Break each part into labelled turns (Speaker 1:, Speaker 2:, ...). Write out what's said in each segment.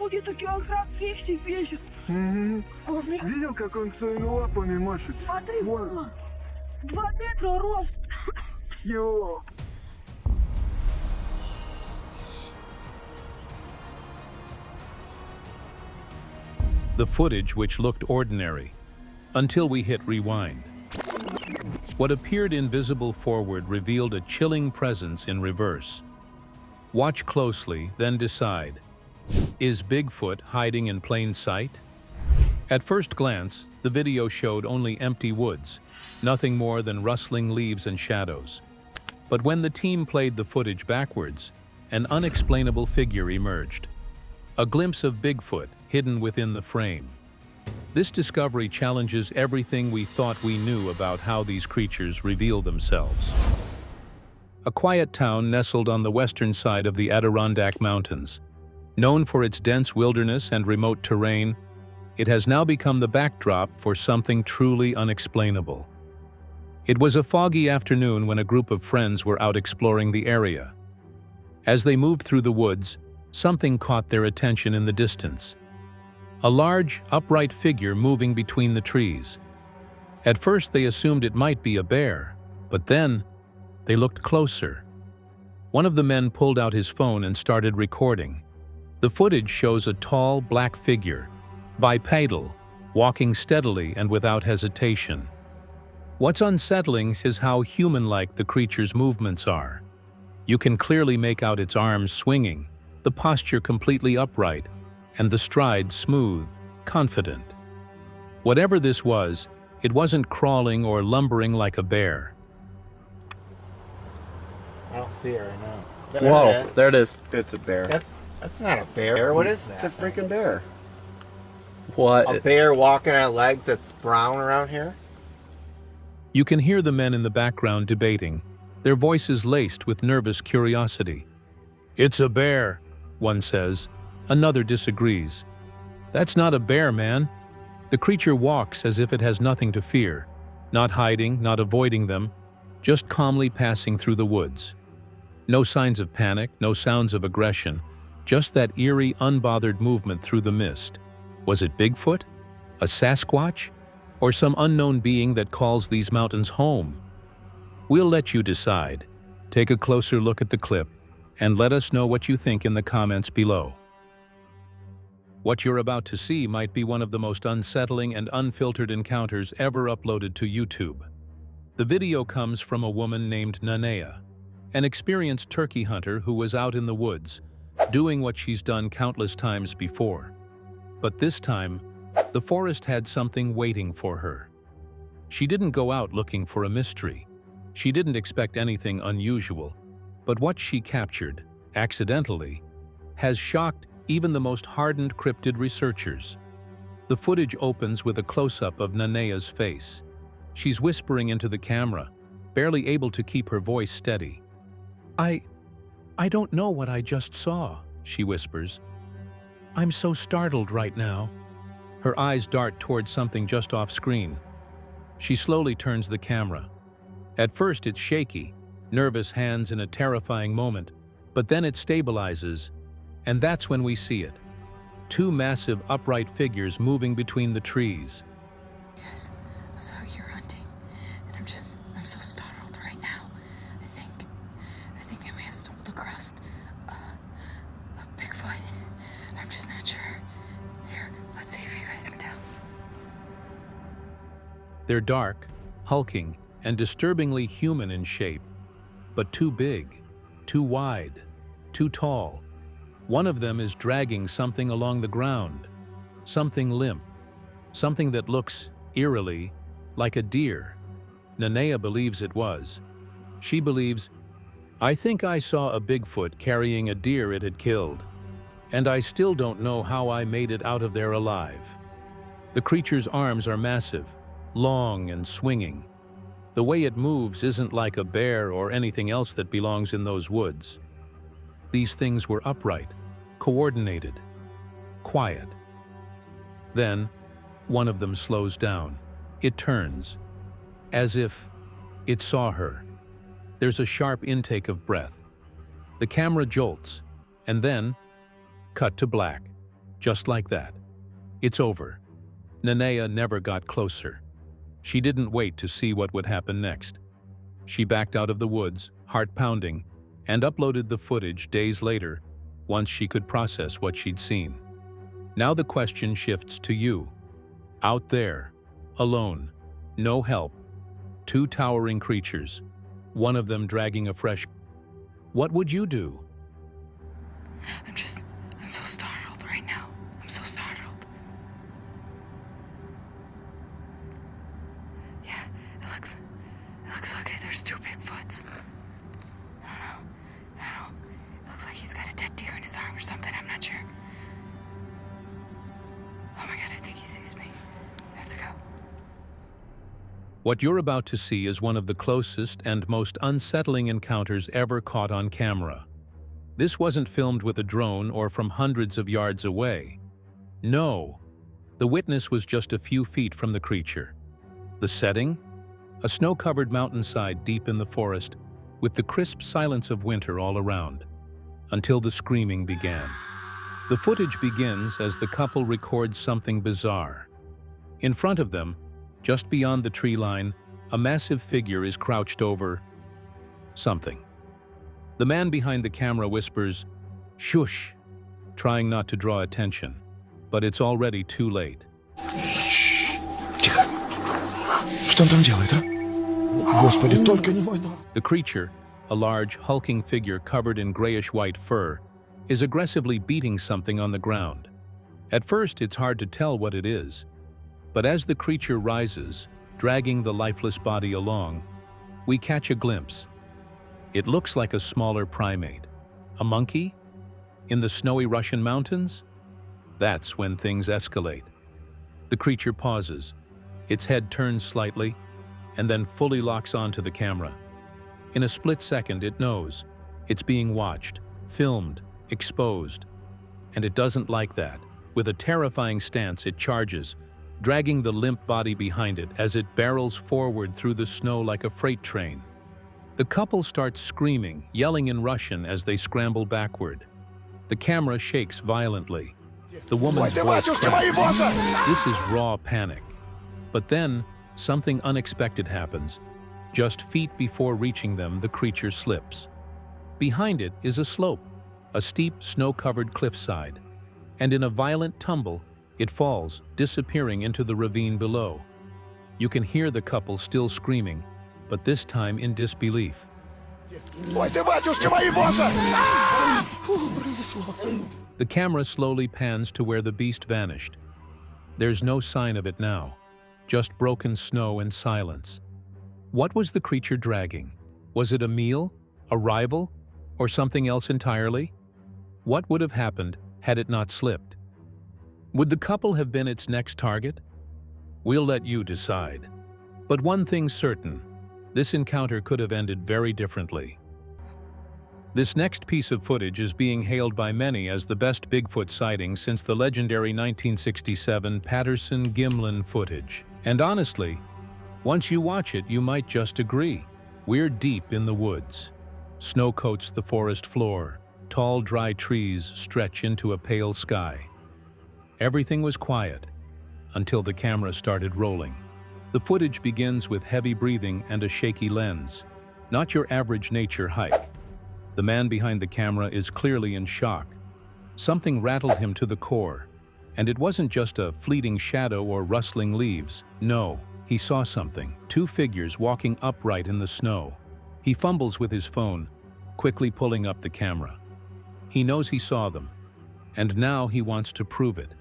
Speaker 1: где-то килограмм 200 весит.
Speaker 2: Видел, как он своими лапами машет?
Speaker 1: Смотри,
Speaker 2: Вон.
Speaker 1: 2 метра рост.
Speaker 2: Йо.
Speaker 3: The footage, which looked ordinary, until we hit rewind. What appeared invisible forward revealed a chilling presence in reverse. Watch closely, then decide. Is Bigfoot hiding in plain sight? At first glance, the video showed only empty woods, nothing more than rustling leaves and shadows. But when the team played the footage backwards, an unexplainable figure emerged. A glimpse of Bigfoot hidden within the frame. This discovery challenges everything we thought we knew about how these creatures reveal themselves. A quiet town nestled on the western side of the Adirondack Mountains. Known for its dense wilderness and remote terrain, it has now become the backdrop for something truly unexplainable. It was a foggy afternoon when a group of friends were out exploring the area. As they moved through the woods, something caught their attention in the distance. A large, upright figure moving between the trees. At first they assumed it might be a bear, but then they looked closer. One of the men pulled out his phone and started recording. The footage shows a tall, black figure, bipedal, walking steadily and without hesitation. What's unsettling is how human-like the creature's movements are. You can clearly make out its arms swinging, the posture completely upright, and the stride smooth, confident. Whatever this was, it wasn't crawling or lumbering like a bear.
Speaker 4: I don't see it right now.
Speaker 5: Whoa, there it is. It's a bear.
Speaker 4: That's not a bear. What is that?
Speaker 5: It's a freaking bear. What?
Speaker 4: A bear walking on legs that's brown around here?
Speaker 3: You can hear the men in the background debating, their voices laced with nervous curiosity. "It's a bear," one says. Another disagrees. "That's not a bear, man." The creature walks as if it has nothing to fear, not hiding, not avoiding them, just calmly passing through the woods. No signs of panic, no sounds of aggression, just that eerie, unbothered movement through the mist. Was it Bigfoot? A Sasquatch? Or some unknown being that calls these mountains home? We'll let you decide. Take a closer look at the clip and let us know what you think in the comments below. What you're about to see might be one of the most unsettling and unfiltered encounters ever uploaded to YouTube. The video comes from a woman named Nanea, an experienced turkey hunter who was out in the woods, doing what she's done countless times before. But this time, the forest had something waiting for her. She didn't go out looking for a mystery. She didn't expect anything unusual, but what she captured, accidentally, has shocked even the most hardened cryptid researchers. The footage opens with a close-up of Nanea's face. She's whispering into the camera, barely able to keep her voice steady. I don't know what I just saw," she whispers. "I'm so startled right now." Her eyes dart towards something just off screen. She slowly turns the camera. At first it's shaky, nervous hands in a terrifying moment, but then it stabilizes, and that's when we see it. Two massive upright figures moving between the trees.
Speaker 6: Yes, I was out here hunting, and I'm so startled right now. I think I may have stumbled across a Bigfoot. I'm just not sure. Here, let's see if you guys can tell.
Speaker 3: They're dark, hulking, and disturbingly human in shape, but too big, too wide, too tall. One of them is dragging something along the ground, something limp, something that looks, eerily, like a deer. Nanea believes it was. She believes, "I think I saw a Bigfoot carrying a deer it had killed, and I still don't know how I made it out of there alive." The creature's arms are massive, long and swinging. The way it moves isn't like a bear or anything else that belongs in those woods. These things were upright, coordinated, quiet. Then, one of them slows down. It turns, as if it saw her. There's a sharp intake of breath. The camera jolts, and then, cut to black. Just like that. It's over. Nanea never got closer. She didn't wait to see what would happen next. She backed out of the woods, heart pounding, and uploaded the footage days later, once she could process what she'd seen. Now the question shifts to you. Out there, alone, no help, two towering creatures, one of them dragging a fresh... What would you do?
Speaker 6: I'm so startled right now. I'm so startled. Yeah, it looks like there's two Bigfoots. I don't know. It looks like he's got a dead deer in his arm or something, I'm not sure. Oh my god, I think he sees me. I have to go.
Speaker 3: What you're about to see is one of the closest and most unsettling encounters ever caught on camera. This wasn't filmed with a drone or from hundreds of yards away. No, the witness was just a few feet from the creature. The setting? A snow-covered mountainside deep in the forest, with the crisp silence of winter all around, until the screaming began. The footage begins as the couple records something bizarre. In front of them, just beyond the tree line, a massive figure is crouched over something. The man behind the camera whispers, "Shush," trying not to draw attention, but it's already too late.
Speaker 7: Тихо. Что он там делает, а? Господи, только не мой ног.
Speaker 3: The creature, a large, hulking figure covered in grayish-white fur, is aggressively beating something on the ground. At first, it's hard to tell what it is, but as the creature rises, dragging the lifeless body along, we catch a glimpse. It looks like a smaller primate. A monkey? In the snowy Russian mountains? That's when things escalate. The creature pauses. Its head turns slightly, and then fully locks onto the camera. In a split second, it knows. It's being watched, filmed, exposed. And it doesn't like that. With a terrifying stance, it charges, dragging the limp body behind it as it barrels forward through the snow like a freight train. The couple starts screaming, yelling in Russian as they scramble backward. The camera shakes violently. The woman's voice cracks. This is raw panic. But then, something unexpected happens. Just feet before reaching them, the creature slips. Behind it is a slope, a steep, snow-covered cliffside. And in a violent tumble, it falls, disappearing into the ravine below. You can hear the couple still screaming, but this time in disbelief. The camera slowly pans to where the beast vanished. There's no sign of it now, just broken snow and silence. What was the creature dragging? Was it a meal, a rival, or something else entirely? What would have happened had it not slipped? Would the couple have been its next target? We'll let you decide. But one thing's certain. This encounter could have ended very differently. This next piece of footage is being hailed by many as the best Bigfoot sighting since the legendary 1967 Patterson-Gimlin footage. And honestly, once you watch it, you might just agree. We're deep in the woods. Snow coats the forest floor. Tall, dry trees stretch into a pale sky. Everything was quiet until the camera started rolling. The footage begins with heavy breathing and a shaky lens, not your average nature hike. The man behind the camera is clearly in shock. Something rattled him to the core, and it wasn't just a fleeting shadow or rustling leaves. No, he saw something, two figures walking upright in the snow. He fumbles with his phone, quickly pulling up the camera. He knows he saw them, and now he wants to prove it.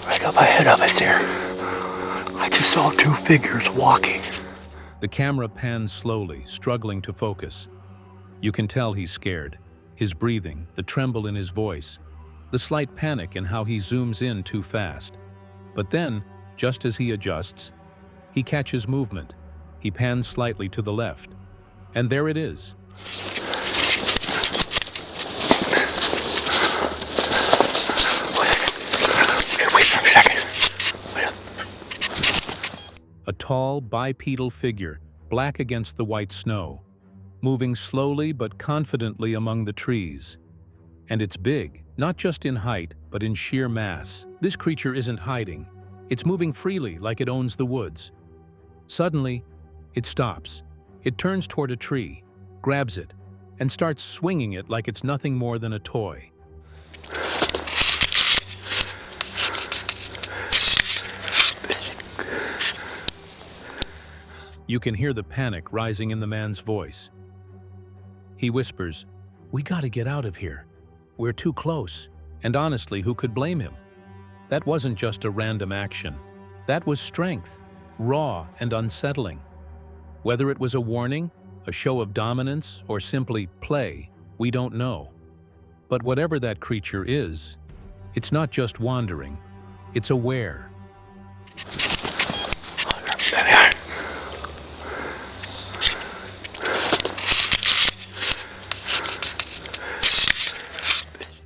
Speaker 8: Right up ahead of us here. I just saw two figures walking.
Speaker 3: The camera pans slowly, struggling to focus. You can tell he's scared. His breathing, the tremble in his voice, the slight panic in how he zooms in too fast. But then, just as he adjusts, he catches movement. He pans slightly to the left. And there it is. A tall, bipedal figure, black against the white snow, moving slowly but confidently among the trees. And it's big, not just in height, but in sheer mass. This creature isn't hiding. It's moving freely like it owns the woods. Suddenly, it stops. It turns toward a tree, grabs it, and starts swinging it like it's nothing more than a toy. You can hear the panic rising in the man's voice. He whispers, "We gotta get out of here. We're too close." And honestly, who could blame him? That wasn't just a random action. That was strength, raw and unsettling. Whether it was a warning, a show of dominance, or simply play, we don't know. But whatever that creature is, it's not just wandering, it's aware.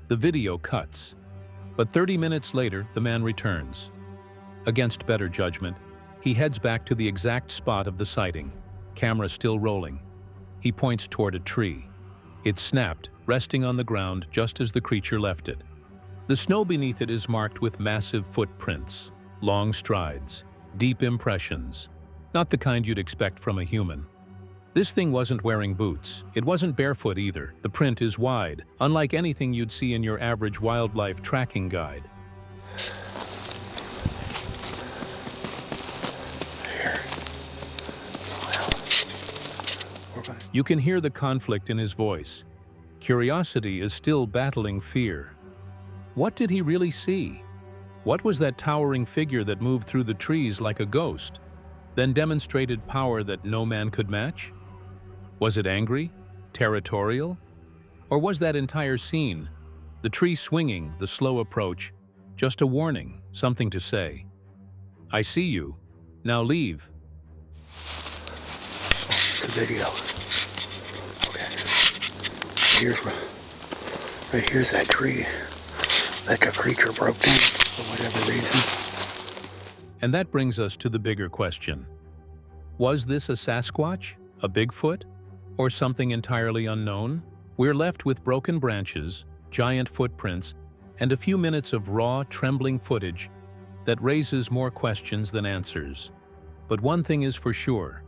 Speaker 3: The video cuts, but 30 minutes later, the man returns. Against better judgment, he heads back to the exact spot of the sighting, camera still rolling. He points toward a tree. It snapped, resting on the ground just as the creature left it. The snow beneath it is marked with massive footprints, long strides, deep impressions, not the kind you'd expect from a human. This thing wasn't wearing boots. It wasn't barefoot either. The print is wide, unlike anything you'd see in your average wildlife tracking guide. You can hear the conflict in his voice. Curiosity is still battling fear. What did he really see? What was that towering figure that moved through the trees like a ghost, then demonstrated power that no man could match? Was it angry? Territorial? Or was that entire scene, the tree swinging, the slow approach, just a warning, something to say? "I see you. Now leave."
Speaker 8: The video. Okay. Right here's that tree. Like a creature broke in for whatever reason.
Speaker 3: And that brings us to the bigger question. Was this a Sasquatch? A Bigfoot? Or something entirely unknown? We're left with broken branches, giant footprints, and a few minutes of raw, trembling footage that raises more questions than answers. But one thing is for sure.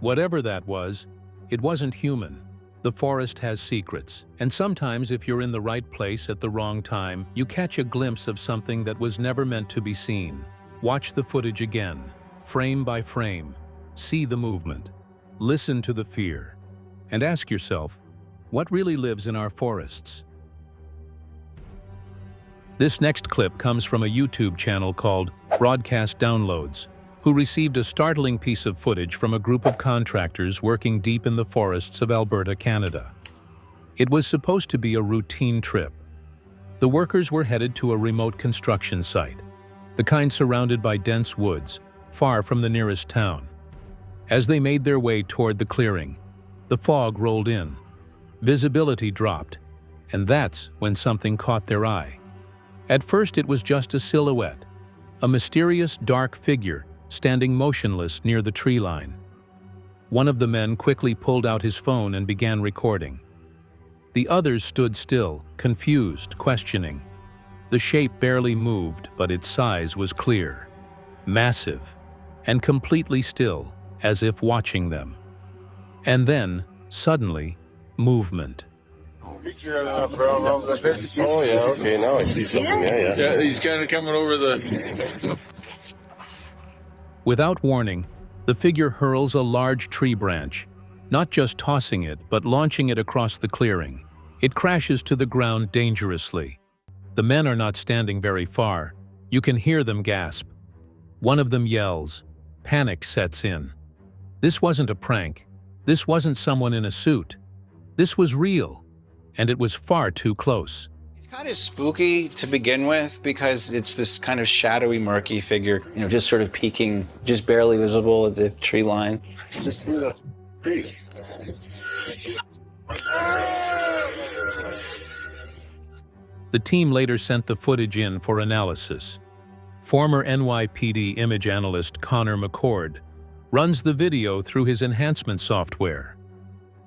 Speaker 3: Whatever that was, it wasn't human. The forest has secrets, and sometimes if you're in the right place at the wrong time, you catch a glimpse of something that was never meant to be seen. Watch the footage again, frame by frame. See the movement. Listen to the fear. And ask yourself, what really lives in our forests? This next clip comes from a YouTube channel called Broadcast Downloads, who received a startling piece of footage from a group of contractors working deep in the forests of Alberta, Canada. It was supposed to be a routine trip. The workers were headed to a remote construction site, the kind surrounded by dense woods, far from the nearest town. As they made their way toward the clearing, the fog rolled in, visibility dropped, and that's when something caught their eye. At first it was just a silhouette, a mysterious dark figure standing motionless near the tree line. One of the men quickly pulled out his phone and began recording. The others stood still, confused, questioning. The shape barely moved, but its size was clear, massive, and completely still, as if watching them. And then, suddenly, movement.
Speaker 9: Oh yeah, okay, now I see something, yeah, he's kind of coming over the...
Speaker 3: Without warning, the figure hurls a large tree branch, not just tossing it, but launching it across the clearing. It crashes to the ground dangerously. The men are not standing very far. You can hear them gasp. One of them yells. Panic sets in. This wasn't a prank. This wasn't someone in a suit. This was real, and it was far too close.
Speaker 10: It's kind of spooky to begin with because it's this kind of shadowy, murky figure, just sort of peeking, just barely visible at the tree line.
Speaker 9: Just through the tree.
Speaker 3: The team later sent the footage in for analysis. Former NYPD image analyst Connor McCord runs the video through his enhancement software.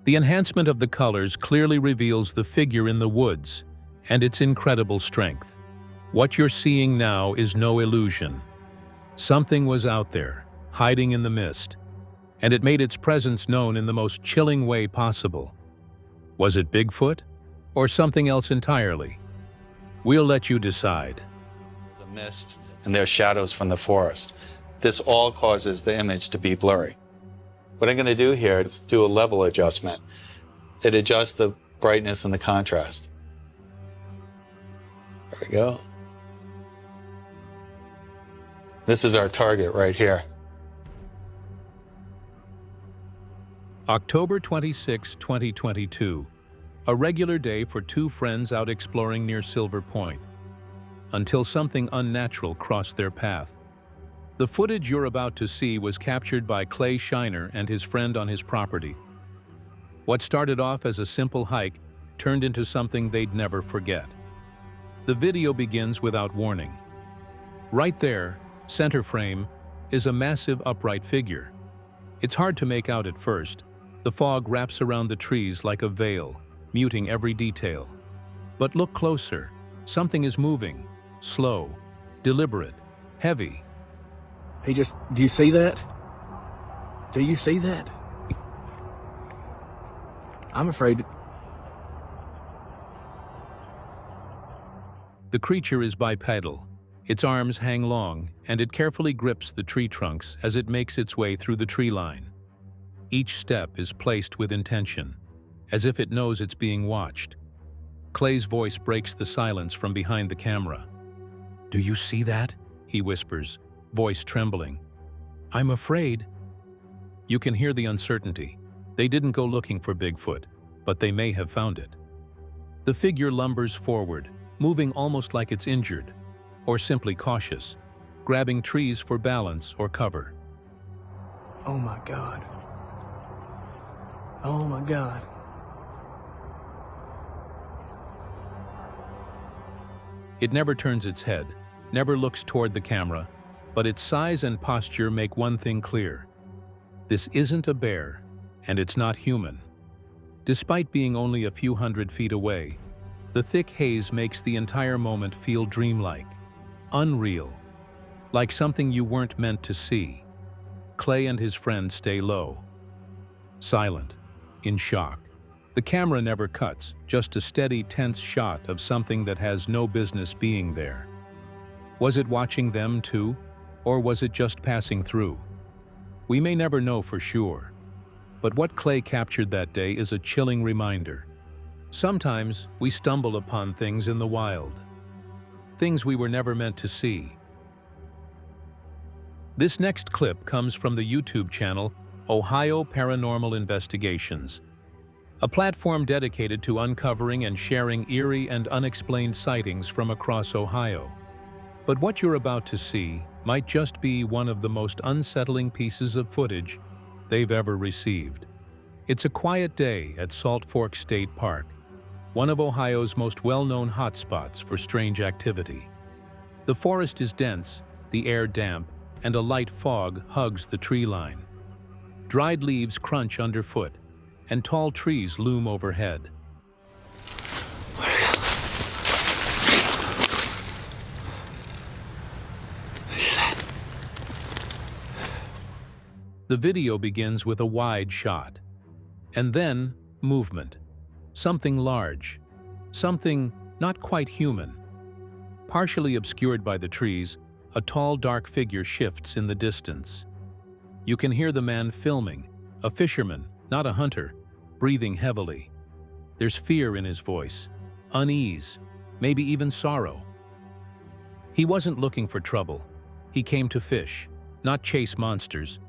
Speaker 3: The enhancement of the colors clearly reveals the figure in the woods, and its incredible strength. What you're seeing now is no illusion. Something was out there, hiding in the mist, and it made its presence known in the most chilling way possible. Was it Bigfoot, or something else entirely? We'll let you decide.
Speaker 10: There's a mist, and there's shadows from the forest. This all causes the image to be blurry. What I'm going to do here is do a level adjustment. It adjusts the brightness and the contrast. There we go. This is our target right here.
Speaker 3: October 26, 2022. A regular day for two friends out exploring near Silver Point, until something unnatural crossed their path. The footage you're about to see was captured by Clay Shiner and his friend on his property. What started off as a simple hike turned into something they'd never forget. The video begins without warning. Right there, center frame, is a massive upright figure. It's hard to make out at first. The fog wraps around the trees like a veil, muting every detail. But look closer. Something is moving. Slow, deliberate, heavy.
Speaker 11: Do you see that? Do you see that? I'm afraid.
Speaker 3: The creature is bipedal. Its arms hang long, and it carefully grips the tree trunks as it makes its way through the tree line. Each step is placed with intention, as if it knows it's being watched. Clay's voice breaks the silence from behind the camera. "Do you see that?" he whispers, voice trembling. "I'm afraid." You can hear the uncertainty. They didn't go looking for Bigfoot, but they may have found it. The figure lumbers forward, moving almost like it's injured, or simply cautious, grabbing trees for balance or cover.
Speaker 11: Oh my God. Oh my God.
Speaker 3: It never turns its head, never looks toward the camera, but its size and posture make one thing clear. This isn't a bear, and it's not human. Despite being only a few hundred feet away, the thick haze makes the entire moment feel dreamlike, unreal, like something you weren't meant to see. Clay and his friend stay low, silent, in shock. The camera never cuts, just a steady, tense shot of something that has no business being there. Was it watching them too, or was it just passing through? We may never know for sure, but what Clay captured that day is a chilling reminder. Sometimes we stumble upon things in the wild, things we were never meant to see. This next clip comes from the YouTube channel Ohio Paranormal Investigations, a platform dedicated to uncovering and sharing eerie and unexplained sightings from across Ohio. But what you're about to see might just be one of the most unsettling pieces of footage they've ever received. It's a quiet day at Salt Fork State Park, one of Ohio's most well-known hotspots for strange activity. The forest is dense, the air damp, and a light fog hugs the tree line. Dried leaves crunch underfoot, and tall trees loom overhead. The video begins with a wide shot, and then movement. Something large, something not quite human. Partially obscured by the trees, a tall, dark figure shifts in the distance. You can hear the man filming, a fisherman, not a hunter, breathing heavily. There's fear in his voice, unease, maybe even sorrow. He wasn't looking for trouble. He came to fish, not chase monsters.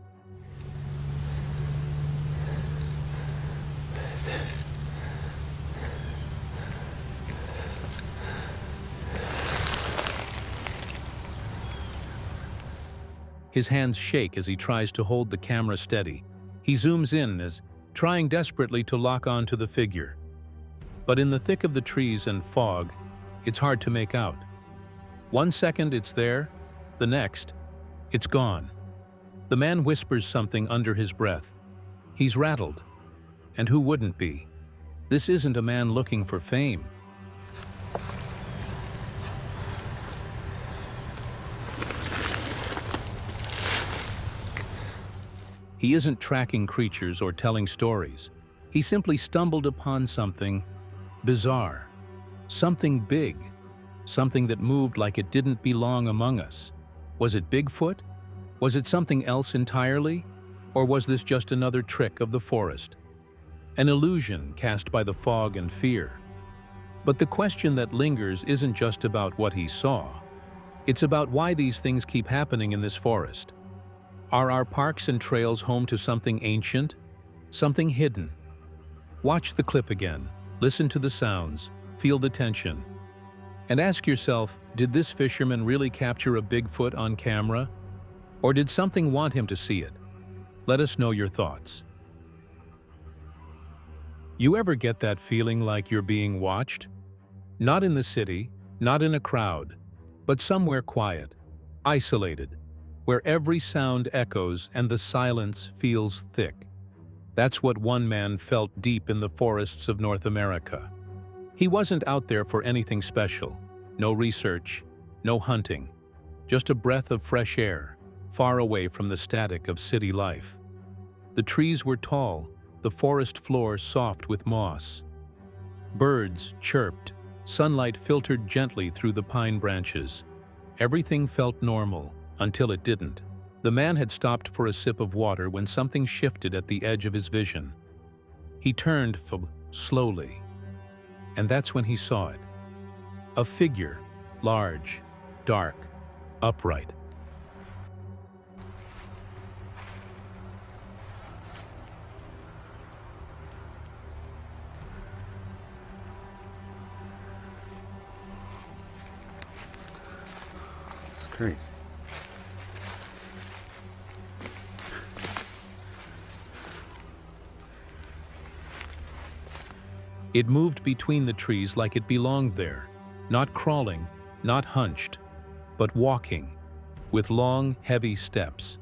Speaker 3: His hands shake as he tries to hold the camera steady. He zooms in as trying desperately to lock on to the figure. But in the thick of the trees and fog, it's hard to make out. 1 second it's there, the next, it's gone. The man whispers something under his breath. He's rattled. And who wouldn't be? This isn't a man looking for fame. He isn't tracking creatures or telling stories. He simply stumbled upon something bizarre, something big, something that moved like it didn't belong among us. Was it Bigfoot? Was it something else entirely? Or was this just another trick of the forest? An illusion cast by the fog and fear? But the question that lingers isn't just about what he saw. It's about why these things keep happening in this forest. Are our parks and trails home to something ancient? Something hidden? Watch the clip again, listen to the sounds, feel the tension. And ask yourself, did this fisherman really capture a Bigfoot on camera? Or did something want him to see it? Let us know your thoughts. You ever get that feeling like you're being watched? Not in the city, not in a crowd, but somewhere quiet, isolated, where every sound echoes and the silence feels thick. That's what one man felt deep in the forests of North America. He wasn't out there for anything special, no research, no hunting, just a breath of fresh air, far away from the static of city life. The trees were tall, the forest floor soft with moss. Birds chirped, sunlight filtered gently through the pine branches. Everything felt normal, until it didn't. The man had stopped for a sip of water when something shifted at the edge of his vision. He turned slowly, and that's when he saw it. A figure, large, dark, upright.
Speaker 5: It's crazy.
Speaker 3: It moved between the trees like it belonged there, not crawling, not hunched, but walking, with long, heavy steps.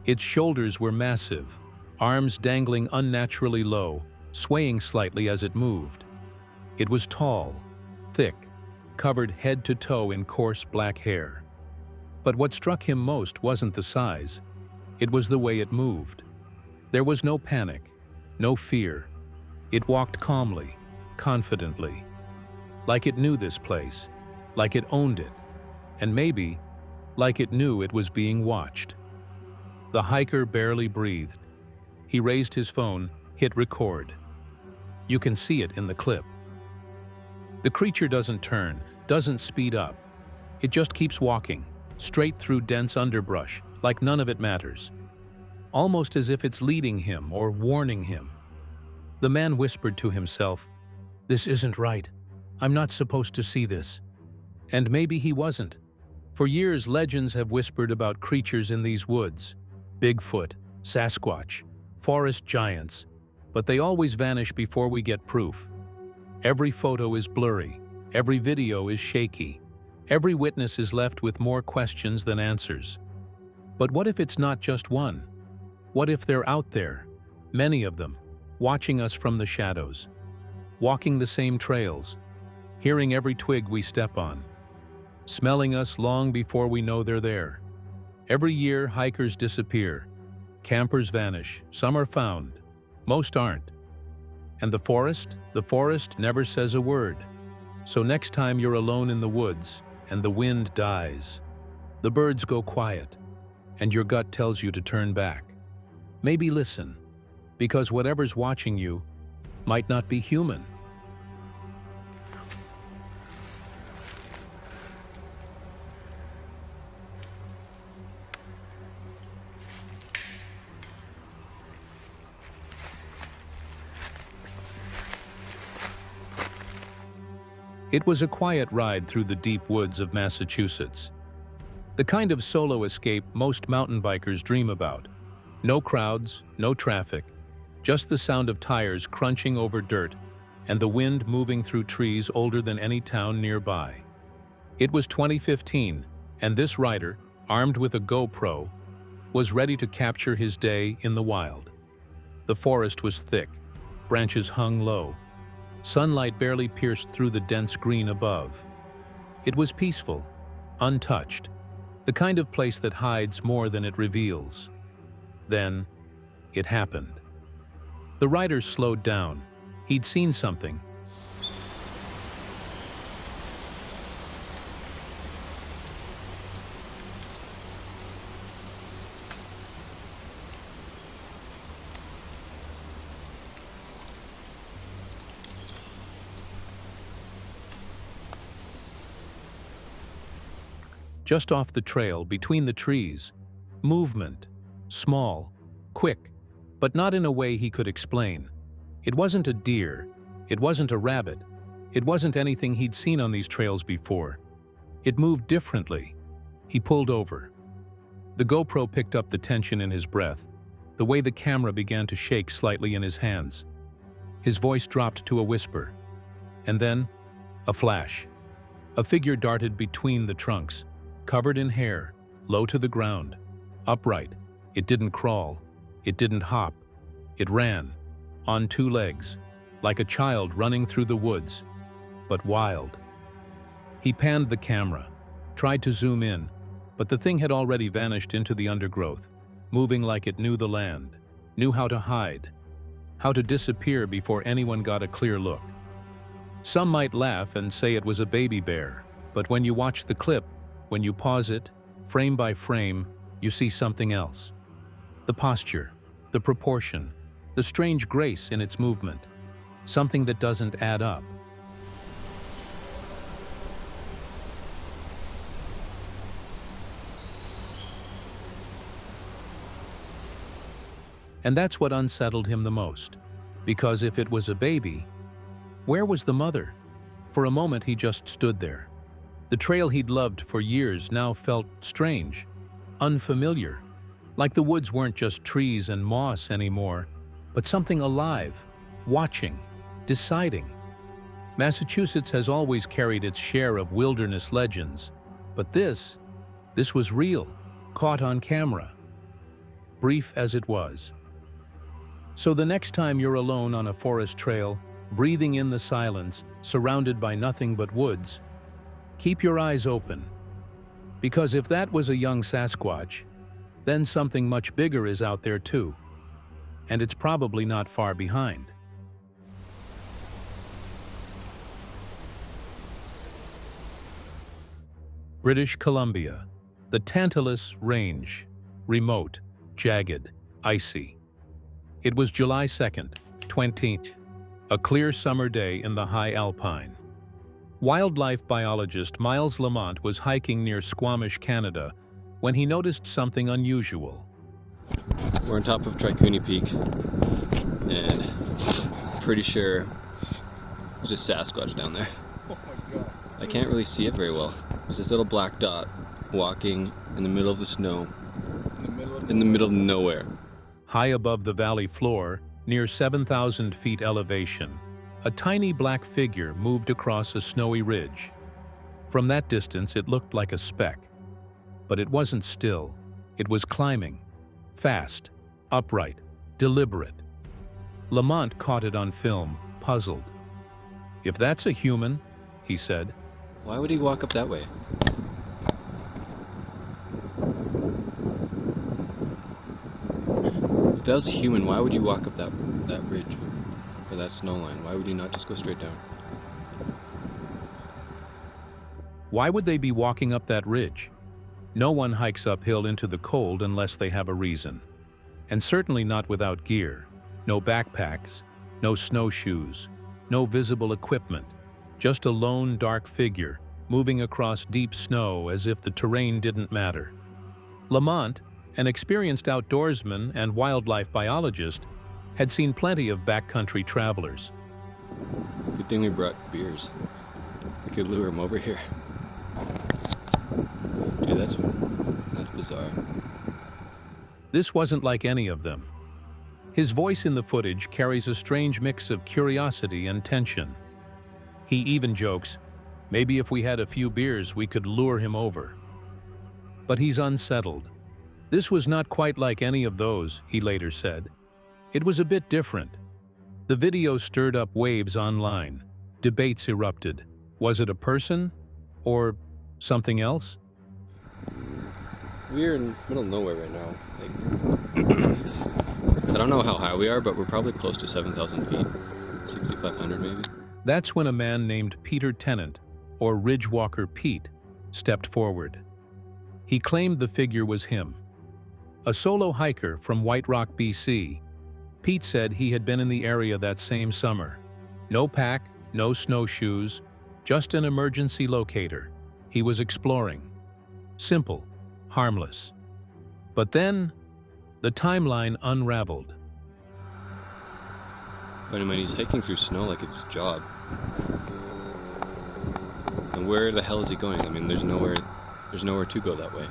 Speaker 3: Its shoulders were massive, arms dangling unnaturally low, swaying slightly as it moved. It was tall, thick, covered head to toe in coarse black hair. But what struck him most wasn't the size, it was the way it moved. There was no panic, no fear. It walked calmly, confidently, like it knew this place, like it owned it, and maybe like it knew it was being watched. The hiker barely breathed. He raised his phone, hit record. You can see it in the clip. The creature doesn't turn, doesn't speed up. It just keeps walking, straight through dense underbrush, like none of it matters. Almost as if it's leading him or warning him. The man whispered to himself, "This isn't right. I'm not supposed to see this." And maybe he wasn't. For years, legends have whispered about creatures in these woods. Bigfoot, Sasquatch, forest giants. But they always vanish before we get proof. Every photo is blurry. Every video is shaky. Every witness is left with more questions than answers. But what if it's not just one? What if they're out there, many of them, watching us from the shadows, walking the same trails, hearing every twig we step on, smelling us long before we know they're there? Every year, hikers disappear, campers vanish, some are found, most aren't. And the forest never says a word. So next time you're alone in the woods and the wind dies, the birds go quiet, and your gut tells you to turn back, maybe listen, because whatever's watching you might not be human. It was a quiet ride through the deep woods of Massachusetts. The kind of solo escape most mountain bikers dream about. No crowds, no traffic, just the sound of tires crunching over dirt and the wind moving through trees older than any town nearby. It was 2015, and this rider, armed with a GoPro, was ready to capture his day in the wild. The forest was thick, branches hung low. Sunlight barely pierced through the dense green above. It was peaceful, untouched, the kind of place that hides more than it reveals. Then, It happened. The rider slowed down. He'd seen something. Just off the trail, between the trees, movement, small, quick, but not in a way he could explain. It wasn't a deer, it wasn't a rabbit, it wasn't anything he'd seen on these trails before. It moved differently. He pulled over. The GoPro picked up the tension in his breath, the way the camera began to shake slightly in his hands. His voice dropped to a whisper. And then, a flash. A figure darted between the trunks, covered in hair, low to the ground, upright. It didn't crawl. It didn't hop. It ran, on two legs, like a child running through the woods, but wild. He panned the camera, tried to zoom in, but the thing had already vanished into the undergrowth, moving like it knew the land, knew how to hide, how to disappear before anyone got a clear look. Some might laugh and say it was a baby bear, but when you watch the clip, when you pause it, frame by frame, you see something else. The posture, the proportion, the strange grace in its movement, something that doesn't add up. And that's what unsettled him the most, because if it was a baby, where was the mother? For a moment he just stood there. The trail he'd loved for years now felt strange, unfamiliar, like the woods weren't just trees and moss anymore, but something alive, watching, deciding. Massachusetts has always carried its share of wilderness legends, but this was real, caught on camera, brief as it was. So the next time you're alone on a forest trail, breathing in the silence, surrounded by nothing but woods, keep your eyes open. Because if that was a young Sasquatch, then something much bigger is out there too. And it's probably not far behind. British Columbia, the Tantalus Range, remote, jagged, icy. It was July 2nd, 2020, a clear summer day in the high alpine. Wildlife biologist Miles Lamont was hiking near Squamish, Canada, when he noticed something unusual.
Speaker 12: We're on top of Tricuni Peak, and pretty sure there's just Sasquatch down there.
Speaker 2: Oh my god.
Speaker 12: I can't really see it very well. There's this little black dot walking in the middle of the snow, in the middle of nowhere.
Speaker 3: High above the valley floor, near 7,000 feet elevation, a tiny black figure moved across a snowy ridge. From that distance, it looked like a speck. But it wasn't still. It was climbing. Fast, upright, deliberate. Lamont caught it on film, puzzled. "If that's a human," he said.
Speaker 12: Why would he walk up that way? If that was a human, why would you walk up that ridge? Or that snow line? Why would you not just go straight down?
Speaker 3: Why would they be walking up that ridge? No one hikes uphill into the cold unless they have a reason. And certainly not without gear. No backpacks, no snowshoes, no visible equipment. Just a lone, dark figure moving across deep snow as if the terrain didn't matter. Lamont, an experienced outdoorsman and wildlife biologist, had seen plenty of backcountry travelers.
Speaker 12: Good thing we brought beers. We could lure him over here. Dude, that's bizarre.
Speaker 3: This wasn't like any of them. His voice in the footage carries a strange mix of curiosity and tension. He even jokes, maybe if we had a few beers we could lure him over. But he's unsettled. This was not quite like any of those, he later said. It was a bit different. The video stirred up waves online. Debates erupted. Was it a person? Or something else?
Speaker 12: We're in the middle of nowhere right now. Like, I don't know how high we are, but we're probably close to 7,000 feet. 6,500 maybe.
Speaker 3: That's when a man named Peter Tennant, or Ridgewalker Pete, stepped forward. He claimed the figure was him. A solo hiker from White Rock, BC, Pete said he had been in the area that same summer. No pack, no snowshoes, just an emergency locator. He was exploring. Simple, harmless. But then, the timeline unraveled.
Speaker 12: But I mean, he's hiking through snow like it's his job. And where the hell is he going? I mean, there's nowhere to go that way.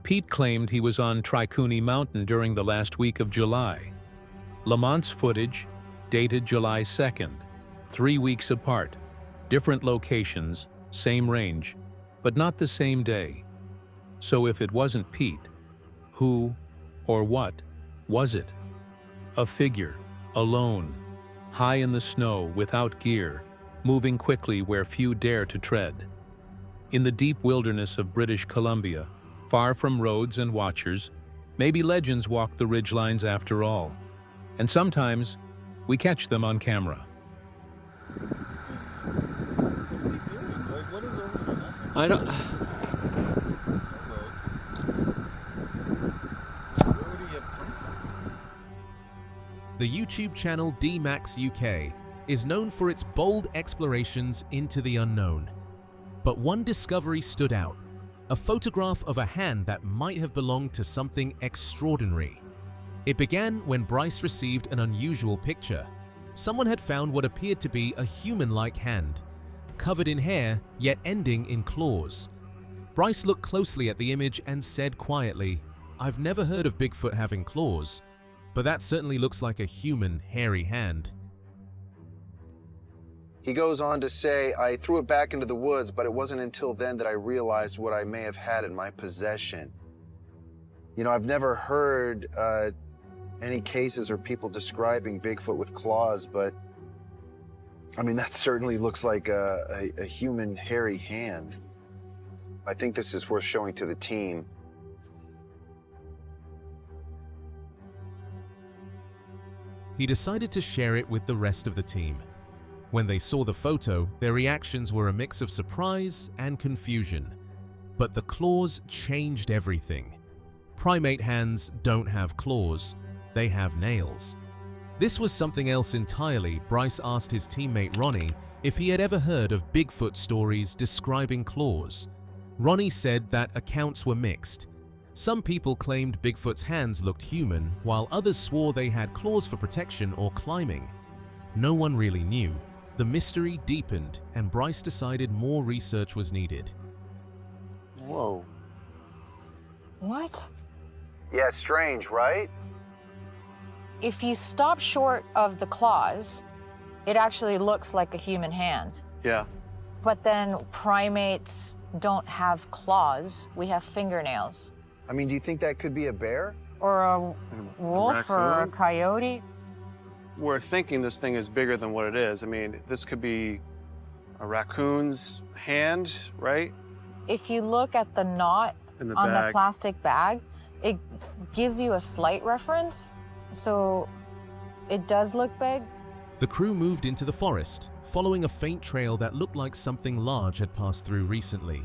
Speaker 3: Pete claimed he was on Tricooney Mountain during the last week of July. Lamont's footage, dated July 2nd, 3 weeks apart, different locations, same range, but not the same day. So if it wasn't Pete, who or what was it? A figure, alone, high in the snow without gear, moving quickly where few dare to tread. In the deep wilderness of British Columbia, far from roads and watchers, maybe legends walk the ridgelines after all. And sometimes, we catch them on camera.
Speaker 12: I don't...
Speaker 13: The YouTube channel D-Max UK is known for its bold explorations into the unknown. But one discovery stood out, a photograph of a hand that might have belonged to something extraordinary. It began when Bryce received an unusual picture. Someone had found what appeared to be a human-like hand, covered in hair yet ending in claws. Bryce looked closely at the image and said quietly, "I've never heard of Bigfoot having claws, but that certainly looks like a human, hairy hand."
Speaker 14: He goes on to say, "I threw it back into the woods, but it wasn't until then that I realized what I may have had in my possession." You know, I've never heard any cases or people describing Bigfoot with claws, but I mean, that certainly looks like a human hairy hand. I think this is worth showing to the team.
Speaker 13: He decided to share it with the rest of the team. When they saw the photo, their reactions were a mix of surprise and confusion. But the claws changed everything. Primate hands don't have claws, they have nails. This was something else entirely. Bryce asked his teammate Ronnie if he had ever heard of Bigfoot stories describing claws. Ronnie said that accounts were mixed. Some people claimed Bigfoot's hands looked human, while others swore they had claws for protection or climbing. No one really knew. The mystery deepened, and Bryce decided more research was needed.
Speaker 14: Whoa.
Speaker 6: What?
Speaker 14: Yeah, strange, right?
Speaker 15: If you stop short of the claws, it actually looks like a human hand.
Speaker 12: Yeah.
Speaker 15: But then primates don't have claws, we have fingernails.
Speaker 14: I mean, do you think that could be a bear?
Speaker 15: Or a wolf or a coyote?
Speaker 16: We're thinking this thing is bigger than what it is. I mean, this could be a raccoon's hand, right?
Speaker 15: If you look at the knot
Speaker 16: In the
Speaker 15: on the
Speaker 16: bag.
Speaker 15: plastic bag, it gives you a slight reference. So it does look big.
Speaker 13: The crew moved into the forest, following a faint trail that looked like something large had passed through recently.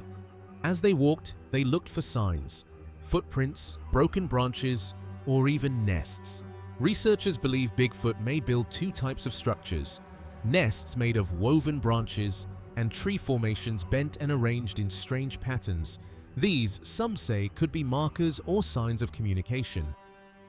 Speaker 13: As they walked, they looked for signs, footprints, broken branches, or even nests. Researchers believe Bigfoot may build two types of structures: nests made of woven branches and tree formations bent and arranged in strange patterns. These, some say, could be markers or signs of communication.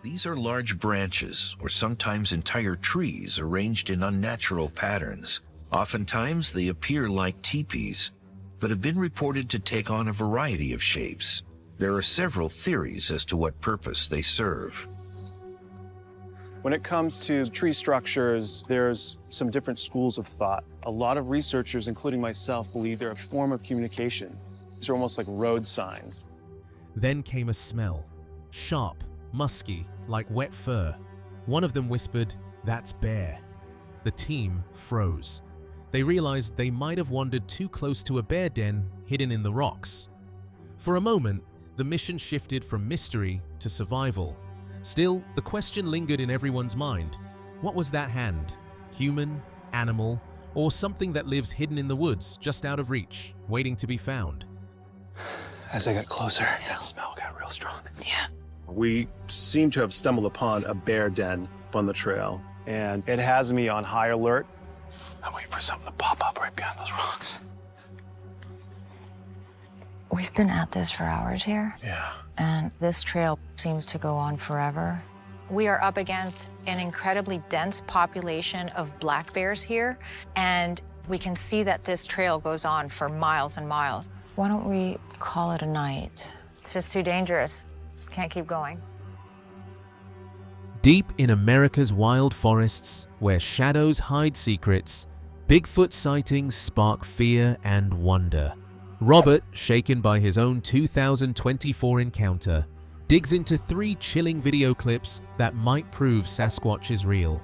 Speaker 17: These are large branches, or sometimes entire trees arranged in unnatural patterns. Oftentimes they appear like teepees, but have been reported to take on a variety of shapes. There are several theories as to what purpose they serve.
Speaker 16: When it comes to tree structures, there's some different schools of thought. A lot of researchers, including myself, believe they're a form of communication. These are almost like road signs.
Speaker 13: Then came a smell, sharp, musky, like wet fur. One of them whispered, "That's bear." The team froze. They realized they might have wandered too close to a bear den hidden in the rocks. For a moment, the mission shifted from mystery to survival. Still, the question lingered in everyone's mind. What was that hand? Human, animal, or something that lives hidden in the woods, just out of reach, waiting to be found?
Speaker 16: As I got closer, that smell got real strong.
Speaker 15: Yeah.
Speaker 16: We seem to have stumbled upon a bear den on the trail, and it has me on high alert. I'm waiting for something to pop up right behind those rocks.
Speaker 15: We've been at this for hours here.
Speaker 16: Yeah.
Speaker 15: And this trail seems to go on forever. We are up against an incredibly dense population of black bears here, and we can see that this trail goes on for miles and miles. Why don't we call it a night? It's just too dangerous. Can't keep going.
Speaker 13: Deep in America's wild forests, where shadows hide secrets, Bigfoot sightings spark fear and wonder. Robert, shaken by his own 2024 encounter, digs into 3 chilling video clips that might prove Sasquatch is real.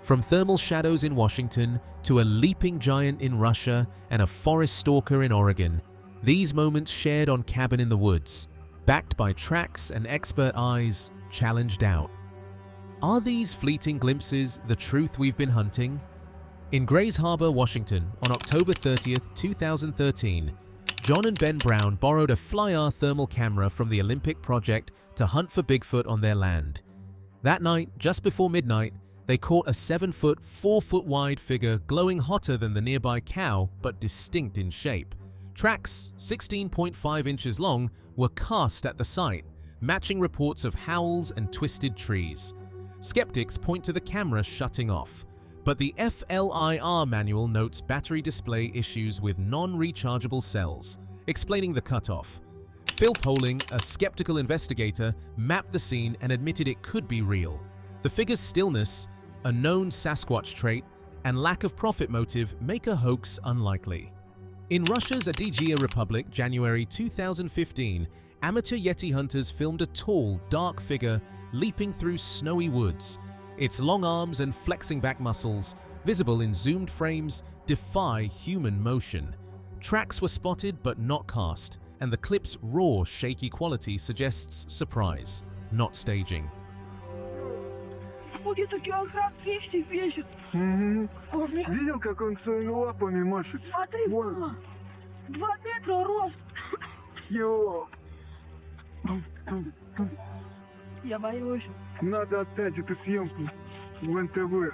Speaker 13: From thermal shadows in Washington to a leaping giant in Russia and a forest stalker in Oregon, these moments shared on Cabin in the Woods, backed by tracks and expert eyes, challenge doubt. Are these fleeting glimpses the truth we've been hunting? In Grays Harbor, Washington, on October 30th, 2013, John and Ben Brown borrowed a FLIR thermal camera from the Olympic Project to hunt for Bigfoot on their land. That night, just before midnight, they caught a 7-foot, 4-foot wide figure glowing hotter than the nearby cow, but distinct in shape. Tracks, 16.5 inches long, were cast at the site, matching reports of howls and twisted trees. Skeptics point to the camera shutting off, but the FLIR manual notes battery display issues with non-rechargeable cells, explaining the cutoff. Phil Poling, a skeptical investigator, mapped the scene and admitted it could be real. The figure's stillness, a known Sasquatch trait, and lack of profit motive make a hoax unlikely. In Russia's Adygia Republic, January 2015, amateur Yeti hunters filmed a tall, dark figure leaping through snowy woods. Its long arms and flexing back muscles, visible in zoomed frames, defy human motion. Tracks were spotted but not cast, and the clip's raw, shaky quality suggests surprise, not staging.
Speaker 1: Вот это килограмм 200 весит.
Speaker 2: Видел, как он своими лапами машет?
Speaker 1: Смотри, мама. 2 метра рост.
Speaker 2: Йо!
Speaker 1: Я боюсь.
Speaker 2: Надо отдать эту съемку в НТВ.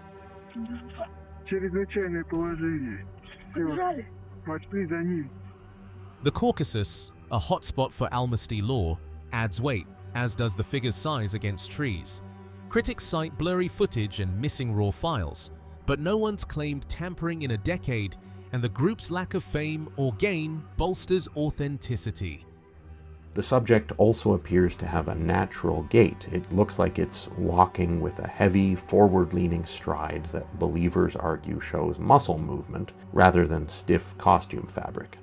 Speaker 2: Чрезвычайное положение.
Speaker 1: Побежали.
Speaker 2: Пошли за ним.
Speaker 13: The Caucasus, a hotspot for Almasty lore, adds weight, as does the figure's size against trees. Critics cite blurry footage and missing raw files, but no one's claimed tampering in a decade, and the group's lack of fame or gain bolsters authenticity.
Speaker 18: The subject also appears to have a natural gait. It looks like it's walking with a heavy, forward-leaning stride that believers argue shows muscle movement rather than stiff costume fabric.